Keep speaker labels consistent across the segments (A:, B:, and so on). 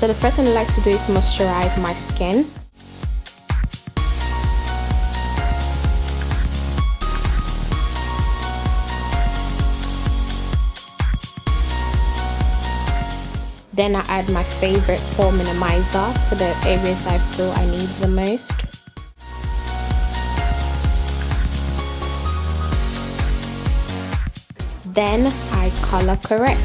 A: So the first thing I like to do is moisturize my skin. Then I add my favorite pore minimizer to the areas I feel I need the most. Then I color correct.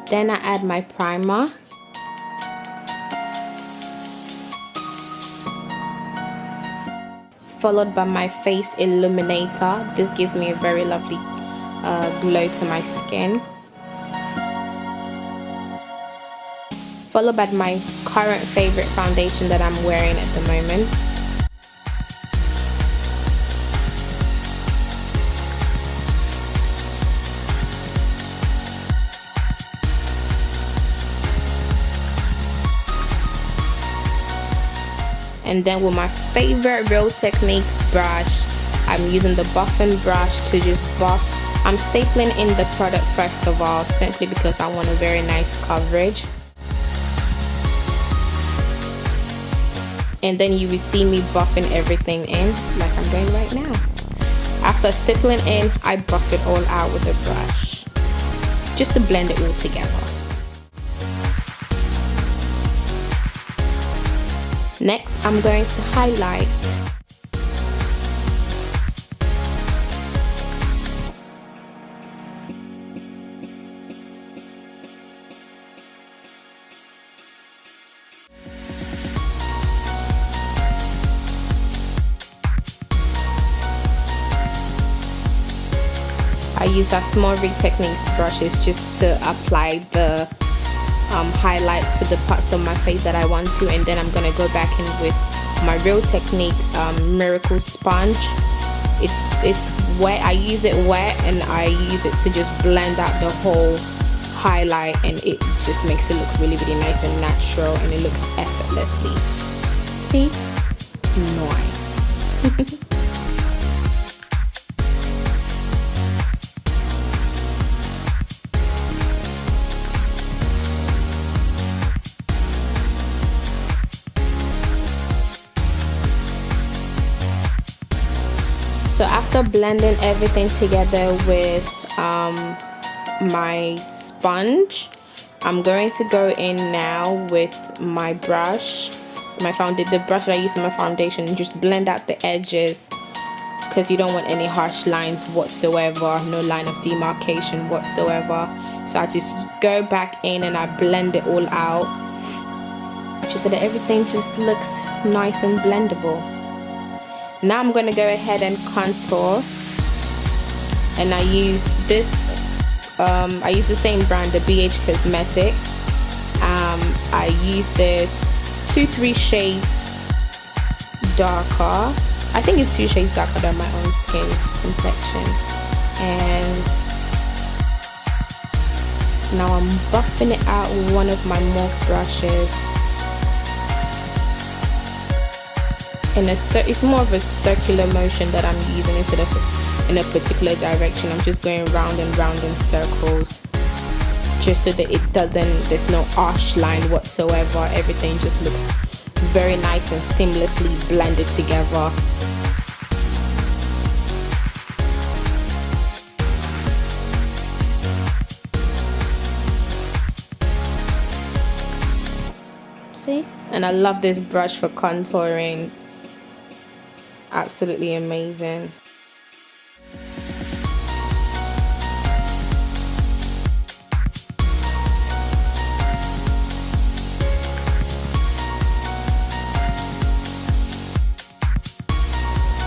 A: Then I add my primer. Followed by my face illuminator. This gives me a very lovely glow to my skin. Followed by my current favorite foundation that I'm wearing at the moment. And then with my favorite Real Techniques brush, I'm using the buffing brush to just buff. I'm stapling in the product first of all, simply because I want a very nice coverage. And then you will see me buffing everything in, like I'm doing right now. After stapling in, I buff it all out with a brush, just to blend it all together. Next, I'm going to highlight. I use that small Real Techniques brushes just to apply the highlight to the parts of my face that I want to, and then I'm gonna go back in with my Real Techniques Miracle sponge. It's wet. I use it wet, and I use it to just blend out the whole highlight, and it just makes it look really nice and natural, and it looks effortlessly. See? Nice. So after blending everything together with my sponge, I'm going to go in now with my brush, the brush that I use in my foundation, and just blend out the edges, because you don't want any harsh lines whatsoever, no line of demarcation whatsoever. So I just go back in and I blend it all out, just so that everything just looks nice and blendable. Now I'm going to go ahead and contour, and I use this, I use the same brand, the BH Cosmetics. I use this 2-3 shades darker. I think it's 2 shades darker than my own skin complexion. And now I'm buffing it out with one of my morph brushes. And it's more of a circular motion that I'm using instead of in a particular direction. I'm just going round and round in circles, just so that there's no harsh line whatsoever. Everything just looks very nice and seamlessly blended together. See? And I love this brush for contouring. Absolutely amazing.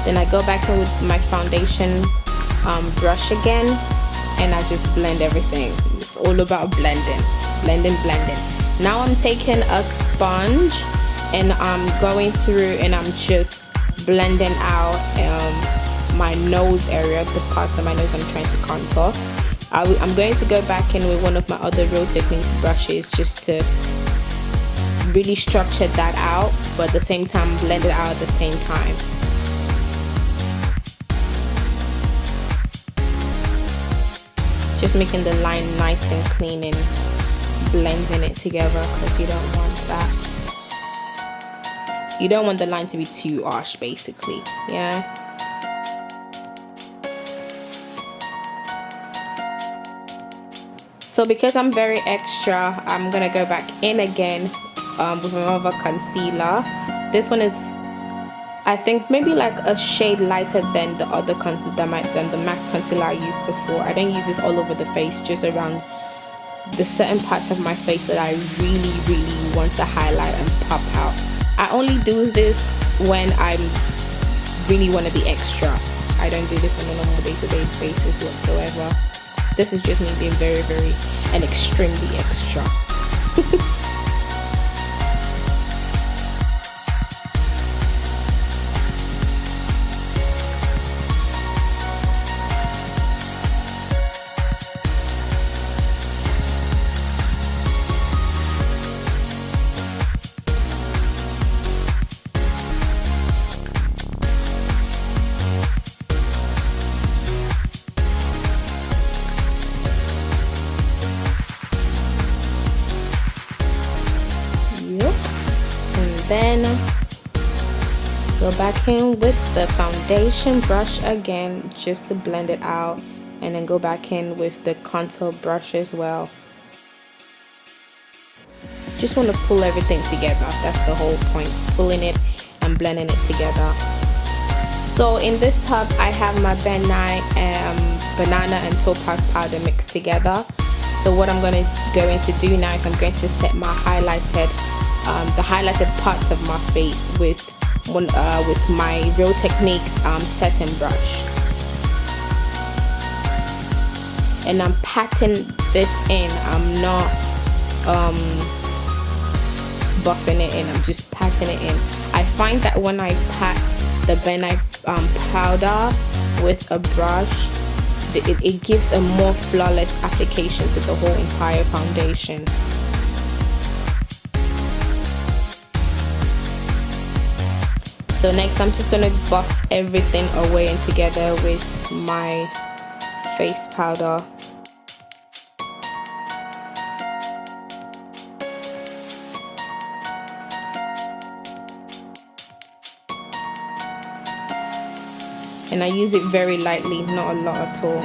A: Then I go back in with my foundation brush again, and I just blend everything. It's all about blending. Now I'm taking a sponge, and I'm going through and I'm just blending out my nose area, the parts of my nose I'm trying to contour. I'm going to go back in with one of my other Real Techniques brushes just to really structure that out, but at the same time blend it out at the same time. Just making the line nice and clean and blending it together, because you don't want that. You don't want the line to be too harsh, basically. Yeah. So because I'm very extra, I'm gonna go back in again with another concealer. This one is, I think, maybe like a shade lighter than the other than the MAC concealer I used before. I don't use this all over the face, just around the certain parts of my face that I really want to highlight and pop out. I only do this when I really want to be extra. I don't do this on a normal day-to-day basis whatsoever. This is just me being very and extremely extra. Then go back in with the foundation brush again just to blend it out, and then go back in with the contour brush as well. Just want to pull everything together. That's the whole point, pulling it and blending it together. So in this tub I have my banana and topaz powder mixed together. So what I'm going to do now is I'm going to set my the highlighted parts of my face with my Real Techniques setting brush, and I'm patting this in. I'm not buffing it in, I'm just patting it in. I find that when I pat the banana powder with a brush, it gives a more flawless application to the whole entire foundation. So next I'm just going to buff everything away and together with my face powder. And I use it very lightly, not a lot at all.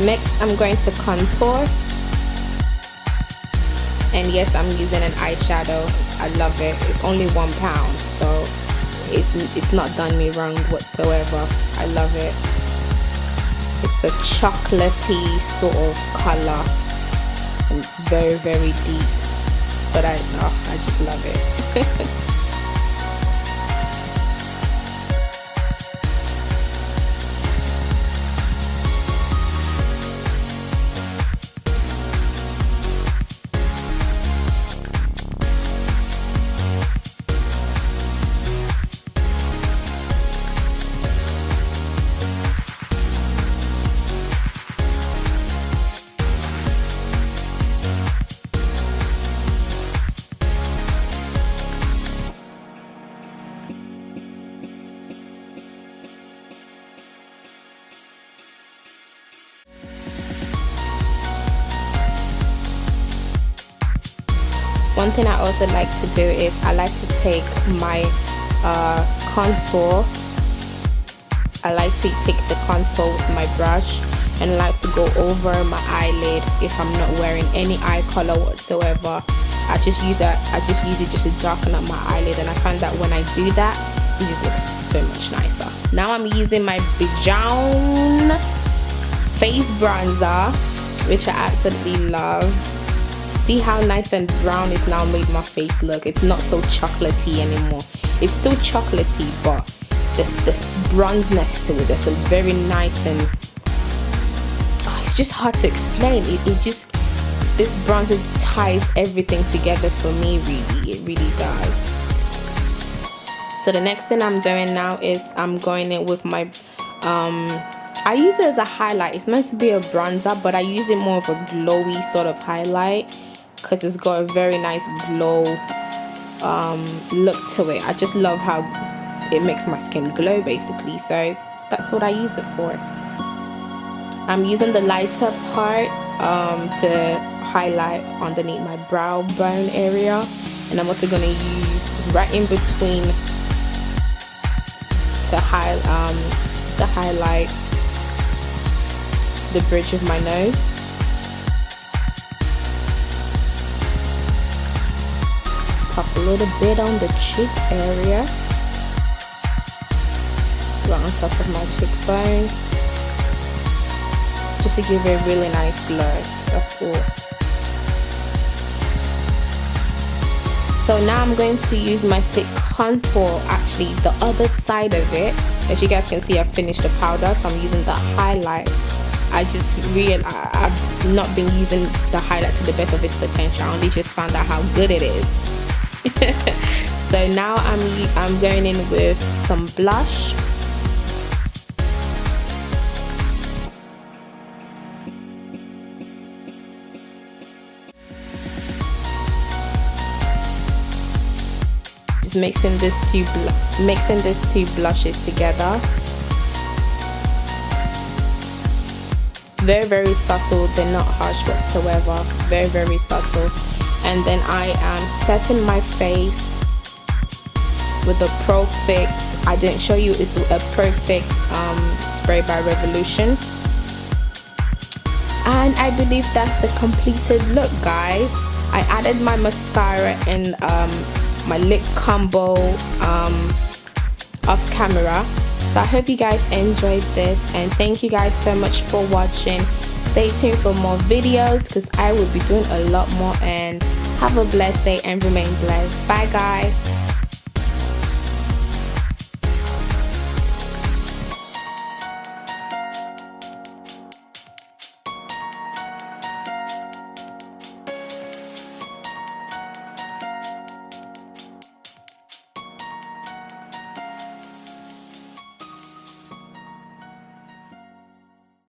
A: Next, I'm going to contour, and yes, I'm using an eyeshadow. I love it. It's only £1, so it's not done me wrong whatsoever. I love it. It's a chocolatey sort of color, and it's very deep. But I just love it. One thing I also like to do is I like to take my contour. I like to take the contour with my brush, and I like to go over my eyelid if I'm not wearing any eye color whatsoever. I just use it just to darken up my eyelid, and I find that when I do that, it just looks so much nicer. Now I'm using my Bigguine face bronzer, which I absolutely love. See how nice and brown it's now made my face look. It's not so chocolatey anymore. It's still chocolatey, but this bronze next to it. That's a very nice and it's just hard to explain. It just, this bronzer ties everything together for me, really. It really does. So the next thing I'm doing now is I'm going in with my I use it as a highlight. It's meant to be a bronzer, but I use it more of a glowy sort of highlight because it's got a very nice glow look to it. I just love how it makes my skin glow, basically. So that's what I use it for. I'm using the lighter part to highlight underneath my brow bone area, and I'm also going to use right in between to highlight the bridge of my nose. Pop a little bit on the cheek area, right on top of my cheekbone, just to give it a really nice glow. That's all. So now I'm going to use my stick contour, actually the other side of it. As you guys can see, I've finished the powder, so I'm using the highlight. I just realized I've not been using the highlight to the best of its potential. I only just found out how good it is. So now I'm going in with some blush. Just mixing these two blushes together. Very, very subtle. They're not harsh whatsoever. Very, very subtle. And then I am setting my face with a Pro Fix. I didn't show you, it's a Pro Fix spray by Revolution. And I believe that's the completed look, guys. I added my mascara and my lip combo off camera. So I hope you guys enjoyed this, and thank you guys so much for watching. Stay tuned for more videos because I will be doing a lot more, and have a blessed day and remain blessed. Bye guys.